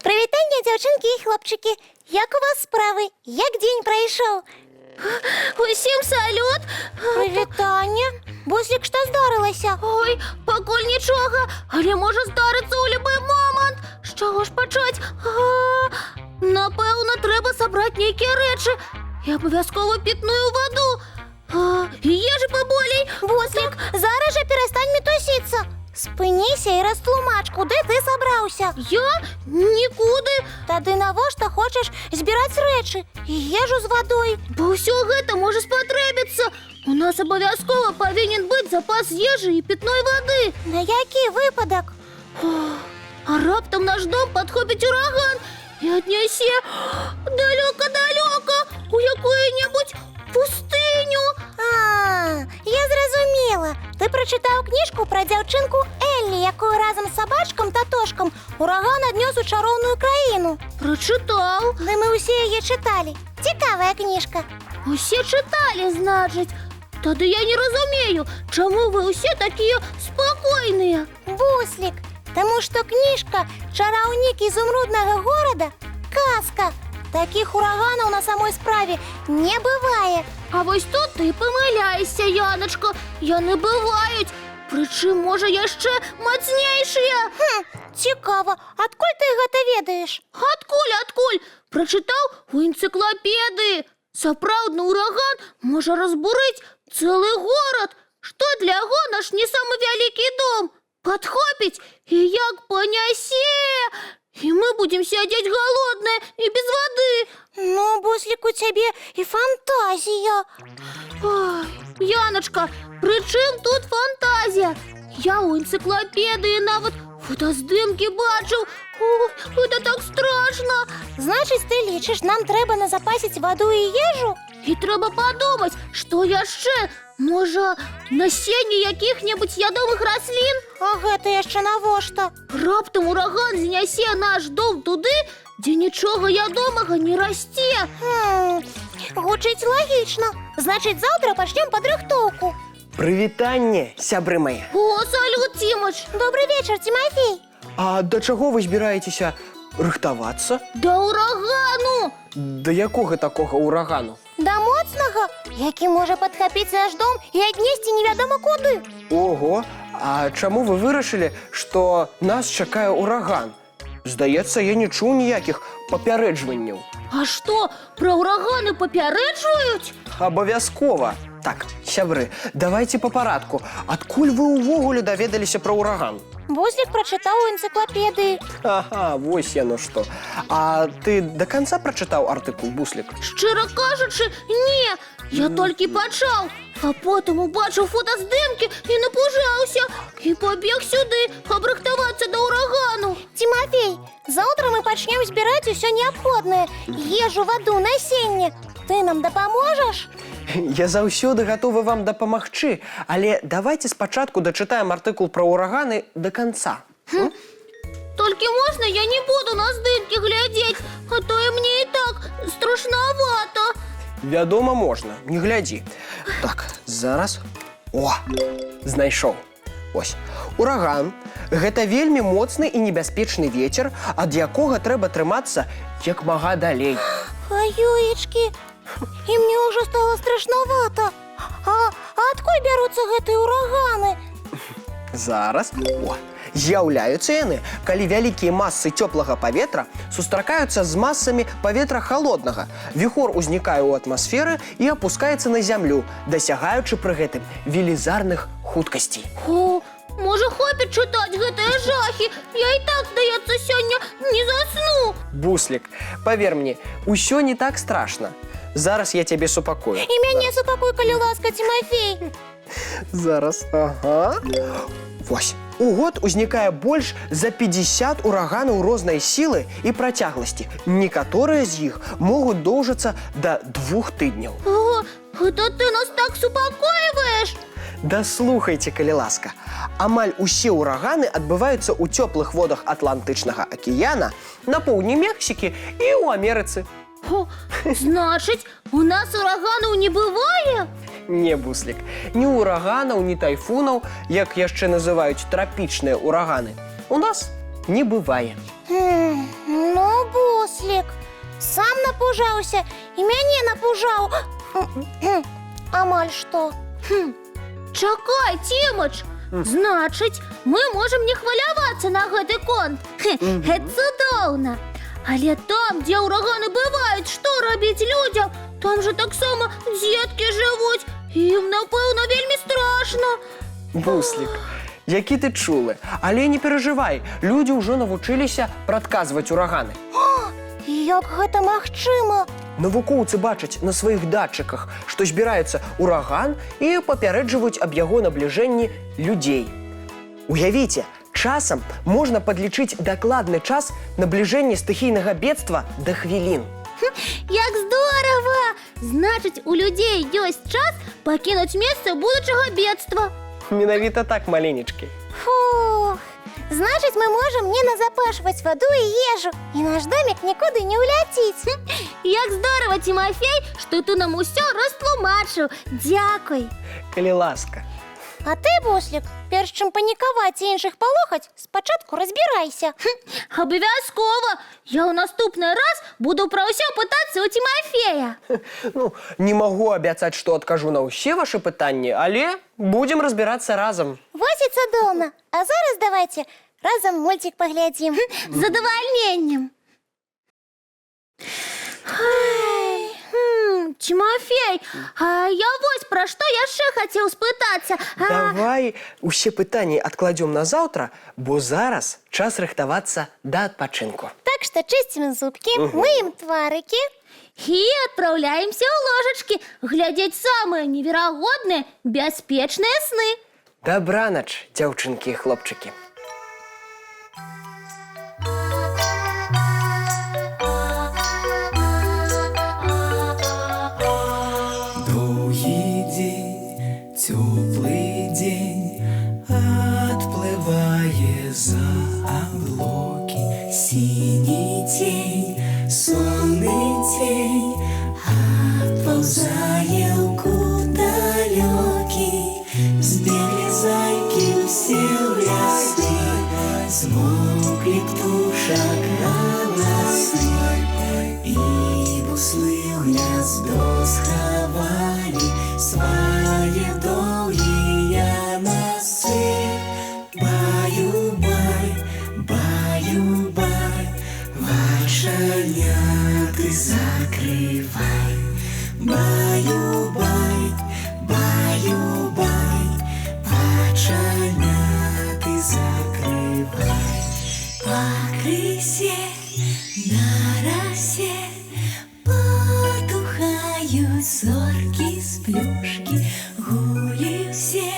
Привітання, дівчинки і хлопчики. Як у вас справи? Як день пройшов? Усім салют. Привітання. Буслік, що здарилося? Ой, покуль нічого, але може здариться у любий момент. З чого ж почать? Напевно, треба зібрати які речі. І обов'язково питную воду. І їжі поболій. Буслік, зараз же перестань метуситися. Спиніся і розтлумач, куди ти собрався. Я? Нікуди. Тоді навошта хочеш збирати речі і їжу з водою? Бо все це може спотребитися. У нас обов'язково повинен бути запас їжі і питної води. На який випадок? А раптом наш дом підхопить ураган і віднесе далеко-далеко у яку-небудь пустиню. Я зрозуміла. Ти прочитав книжку про дівчинку Еллі, яку разом з собачком та Тошком ураган віднес у чаровну країну. Прочитав. Де ми усі її читали. Цікава книжка. Усі читали, значить. Тоді я не розумію, чому ви усі такі спокійні. Буслик, тому що книжка «Чаровник изумрудного города» – казка. Таких ураганів на самой справі не буває. А ось тут ти помиляєшся, Яночко. Я не бувають. Причому, може, я ще мацніші. Цікаво, откуль ти це ведаєш? Откуль? Прочитав у енциклопедії. Сапраўдны ураган може розбурити цілий город. Що для яго наш не самый великий дом подхопить і як понясе. І ми будемо сидіти голодні і без води. Ну, Буслик, у тебе і фантазія. Ой, Яночка, при чим тут фантазія? Я у енциклопедії навіть фотоздимки бачив. Ой, це так страшно. Значить, ти лічиш, нам треба назапасити воду і їжу? І треба подумати, що я ще, може, насіння яких-небудь ядомих рослин? А це ще навошта? Раптом ураган знесе наш дом туди, де нічого ядомого не росте. Гучить логічно. Значить, завтра почнемо підрихтовку. Привітання, сябри мої. О, салют, Тимоч. Добрий вечір, Тимофій. А до чого ви збираєтеся рихтуватися? До урагану. До якого такого урагану? До моцного, який може підхопити наш дом і віднести невідомо куди. Ого, а чому ви вирішили, що нас чекає ураган? Здається, я не чув ніяких попереджувань. А що, про урагани попереджують? Обов'язково. Так, сябри, давайте по порядку. Откуль ви увогуле довідалися про ураган? Буслик прочитав у енциклопедії. Ага, ось яно що. А ти до кінця прочитав артикул, Буслик? Щиро кажучи, ні. Я тільки почав, а потім убачив фотоздимки і напужався. І побіг сюди, обрихтуватися до урагану. Тимофій, завтра ми почнемо збирати все необхідне. Їжу, воду, насіння. Ти нам допоможеш? Я заўсёды гатовы вам дапамагчы, але давайте спачатку дачытаем артыкул пра ураганы до конца. Тільки можна я не буду на здимки глядеть, а то і мені і так страшновато. Вядома, можна, не глядзі. Так, зараз. О, знайшоў. Ось. Ураган – гэта вельмі моцны і небяспечны вецер, ад якога трэба трымацца як мага далей. Аюечки, і мне уже стало страшновато. А откуль бяруцца гэтыя ураганы? Зараз. О, з'яўляюцца яны, калі вялікія масы цёплага паветра сустракаюцца з масамі паветра халоднага. Віхор узнікае ў атмасферы і апускаецца на зямлю, дасягаючы пры гэтым велізарных хуткасцей. О, може хопіць читати гэтыя жахі? Я і так, здаецца, сёння не засну. Буслик, павер мне, усё не так страшна. Зараз я цябе супакою. І мяне супакуй, калі ласка, Тимофей. Зараз, ага. Вось. У год узнікае больш за 50 ураганаў рознай сілы і працягласці. Некаторыя з іх могуць доўжыцца да 2 тыдняў. О, гэта ты нас так супакойваеш? Да слухайте, калі ласка. Амаль усе ўраганы адбываюцца ў цёплых водах Атлантычнага акіяна, на поўдні Мексікі і ў Амерыцы. О, значить, у нас ураганаў не бывае? Не, Буслік, ні ўраганаў, ні тайфунаў, як яшчэ называюць трапічныя ўраганы, у нас не бывае. Ну, Буслік, сам напужаўся і мяне напужаў. Амаль што. Чакай, Тімач! Значить, мы можам не хвалявацца на гэты конт. Гэта цудоўна. Але там, дзе ўраганы бываюць, што рабіць людзям? Там жа таксама дзеткі жывуць. Ім, напэўна, вельмі страшна. Буслік, які ты чулы, але не перажывай, людзі ўжо навучыліся прадказваць ураганы. Як гэта магчыма? Навукоўцы бачаць на сваіх датчыках, што збіраецца ураган і папярэджваюць аб яго набліжэнні людзей. Уявіце, часам можна падлічыць дакладны час набліжэння стыхійнага бедства да хвілін. Як здорава! Значыць, у людзей ёсць час пакінуць месца будучага бедства. Менавіта так, маленечкі. Фух, значыць, мы можам не назапашваць ваду і ежу, і наш домик нікуды не ўляціць. Як здорава, Тимофей, што ты нам усё растлумачыў. Дзякуй. Калі ласка. А ты, Буслік, перш чым панікаваць і іншых палохаць, спачатку разбірайся. Абавязкова. Я ў наступны раз буду пра ўсё пытацца ў Тимофея. Ну, не магу абяцаць, што адкажу на ўсе вашы пытанні, але будзем разбірацца разам. Вось і цудоўна. А зараз давайте разам мульцік паглядзім. З задавальненнем. Тимофей, а я вось пра што яшчэ хацеў спытацца. Давай усе пытанні адкладзём на заўтра, бо зараз час рыхтавацца да адпачынку. Так што чысцім зубкі, мыем тварыкі. І адпраўляемся ў ложачкі глядзець самыя неверагодныя, бяспечныя сны. Дабранач, дзяўчынкі і хлопчыкі. Теплый день отплывая за облаки, синий тень, сонный тень отползая в кут далекий. Сбегли зайки все в лесы, смолкли птушек голосы, и буслы в гнездо сховали свои долгие носы. Баю-бай, баю-бай, волшебняты закрывай. Баю-бай, баю-бай, волшебняты закрывай. По крысе на росе потухают зорки с плюшки, гули все,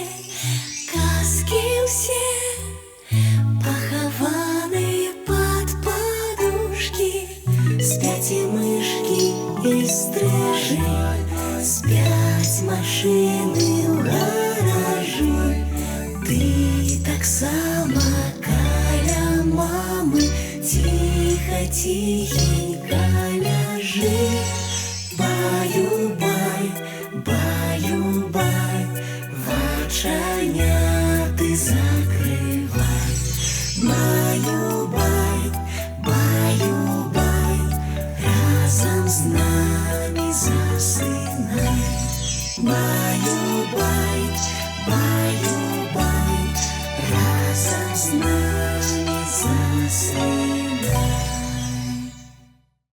каски все, похованы под подушки. Спят и мышки, и стрижи, спят машины в гаражи. Ты так само каля мамы, тихо-тихенько ляжи. Баю-бай, баю-бай, волшебняты закрывай. Баю-бай, баю-бай, разом с нами засынай. Баю-бай, баю-бай.